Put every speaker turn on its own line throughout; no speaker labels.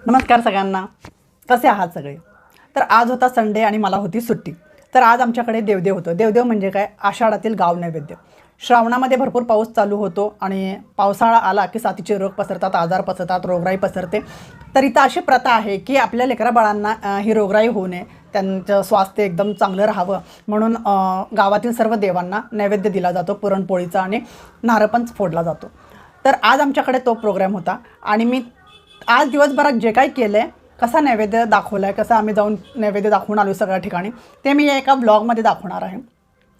नमस्कार सगळ्यांना, कसे आहात सगळे? तर आज होता संडे आणि मला होती सुट्टी. तर आज आमच्याकडे देवदेव होतं. देवदेव म्हणजे काय? आषाढातील गाव नैवेद्य. श्रावणामध्ये भरपूर पाऊस चालू होतो आणि पावसाळा आला की साथीचे रोग पसरतात, आजार पसरतात, रोगराई पसरते. तर इथं अशी प्रथा आहे की आपल्या लेकराबाळांना ही रोगराई होऊ नये, त्यांचं स्वास्थ्य एकदम चांगलं राहावं म्हणून गावातील सर्व देवांना नैवेद्य दिला जातो, पुरणपोळीचा, आणि नारळ पण फोडला जातो. तर आज आमच्याकडे तो प्रोग्राम होता आणि मी आज दिवसभरात जे काही केलं आहे, कसा नैवेद्य दाखवला आहे, कसं आम्ही जाऊन नैवेद्य दाखवून आलो सगळ्या ठिकाणी, ते मी या एका व्लॉगमध्ये दाखवणार आहे.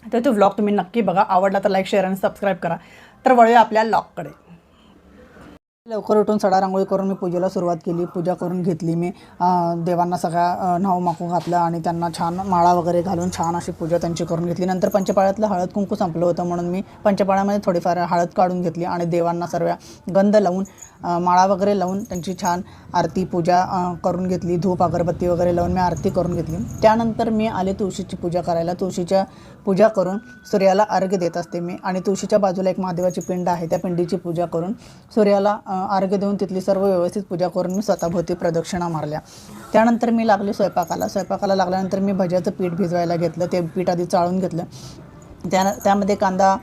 तर तो व्लॉग तुम्ही नक्की बघा. आवडला तर लाईक, शेअर आणि सबस्क्राईब करा. तर वळूया आपल्या व्लॉगकडे. लवकर उठून सडा रांगोळी करून मी पूजेला सुरुवात केली. पूजा करून घेतली मी. देवांना सगळ्या न्हाऊ माकू घातलं आणि त्यांना छान माळा वगैरे घालून छान अशी पूजा त्यांची करून घेतली. नंतर पंचपाळ्यातलं हळद कुंकू संपलं होतं म्हणून मी पंचपाळ्यामध्ये थोडीफार हळद काढून घेतली आणि देवांना सर्व गंध लावून माळा वगैरे लावून त्यांची छान आरती पूजा करून घेतली. धूप अगरबत्ती वगैरे लावून मी आरती करून घेतली. त्यानंतर मी आले तुळशीची पूजा करायला. तुळशीच्या पूजा करून सूर्याला अर्घ्य देत असते मी, आणि तुळशीच्या बाजूला एक महादेवाची पिंड आहे, त्या पिंडीची पूजा करून सूर्याला अर्घ्य देऊन तिथली सर्व व्यवस्थित पूजा करून मी स्वतःभोवती प्रदक्षिणा मारल्या. त्यानंतर मी लागले स्वयंपाकाला लागल्यानंतर मी भज्याचं पीठ भिजवायला घेतलं. ते पीठ आधी चाळून घेतलं. त्यामध्ये कांदा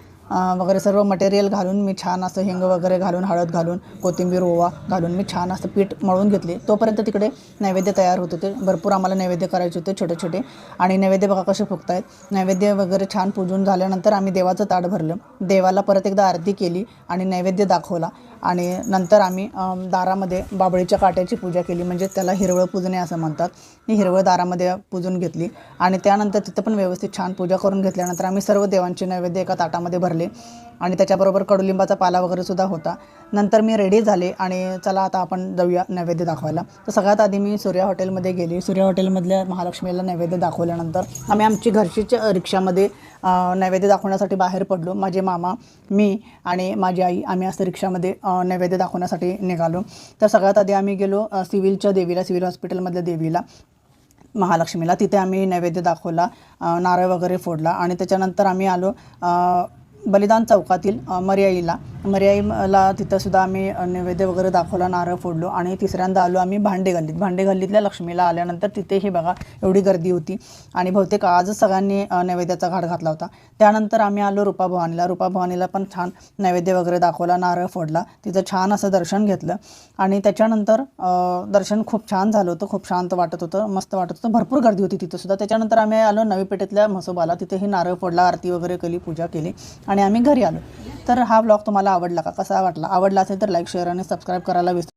वगैरे सर्व मटेरियल घालून मी छान असं हिंग वगैरे घालून, हळद घालून, कोथिंबीर, ओवा घालून मी छान असं पीठ मळून घेतले. तोपर्यंत तिकडे नैवेद्य तयार होत होते. भरपूर आम्हाला नैवेद्य करायचे होते, छोटे छोटे. आणि नैवेद्य बघा कसे फुगतायत. नैवेद्य वगैरे छान पूजून झाल्यानंतर आम्ही देवाचं ताट भरलं. देवाला परत एकदा आरती केली आणि नैवेद्य दाखवला. आणि नंतर आम्ही दारामध्ये बाबळीच्या काट्याची पूजा केली, म्हणजे त्याला हिरवळ पूजणे असं म्हणतात. ही हिरवळ दारामध्ये पूजून घेतली आणि त्यानंतर तिथं पण व्यवस्थित छान पूजा करून घेतल्यानंतर आम्ही सर्व देवांचे नैवेद्य एका ताटामध्ये भरले आणि त्याच्याबरोबर कडुलिंबाचा पाला वगैरे सुद्धा होता. नंतर मी रेडी झाले आणि चला आता आपण जाऊया नैवेद्य दाखवायला. तर सगळ्यात आधी मी सूर्या हॉटेलमध्ये गेली. सूर्या हॉटेलमधल्या महालक्ष्मीला नैवेद्य दाखवल्यानंतर आम्ही आमची घरचीच रिक्षामध्ये नैवेद्य दाखवण्यासाठी बाहेर पडलो. माझे मामा, मी आणि माझी आई, आम्ही असं रिक्षामध्ये नैवेद्य दाखवण्यासाठी निघालो. तर सगळ्यात आधी आम्ही गेलो सिव्हिलच्या देवीला, सिव्हिल हॉस्पिटलमधल्या देवीला, महालक्ष्मीला. तिथे आम्ही नैवेद्य दाखवला, नारळ वगैरे फोडला आणि त्याच्यानंतर आम्ही आलो बलिदान चौकातील मर्याईला. तिथंसुद्धा आम्ही नैवेद्य वगैरे दाखवला, नारळ फोडलो. आणि तिसऱ्यांदा आलो आम्ही भांडे गल्लीतल्या लक्ष्मीला. आल्यानंतर तिथेही बघा एवढी गर्दी होती आणि बहुतेक आजच सगळ्यांनी नैवेद्याचा घाट घातला होता. त्यानंतर आम्ही आलो रूपाभवानीला पण छान नैवेद्य वगैरे दाखवला, नारळ फोडला. तिथं छान असं दर्शन घेतलं आणि त्याच्यानंतर दर्शन खूप छान झालं होतं, खूप शांत वाटत होतं, मस्त वाटत होतं. भरपूर गर्दी होती तिथंसुद्धा. त्याच्यानंतर आम्ही आलो नवी पेठेतल्या म्हसोबाला. तिथेही नारळ फोडला, आरती वगैरे केली, पूजा केली आणि आम्ही घरी आलो. तर हा व्लॉग तुम्हाला आवडला का? कसा वाटला? आवडला असेल तर लाईक, शेअर आणि सबस्क्राईब करायला विसरू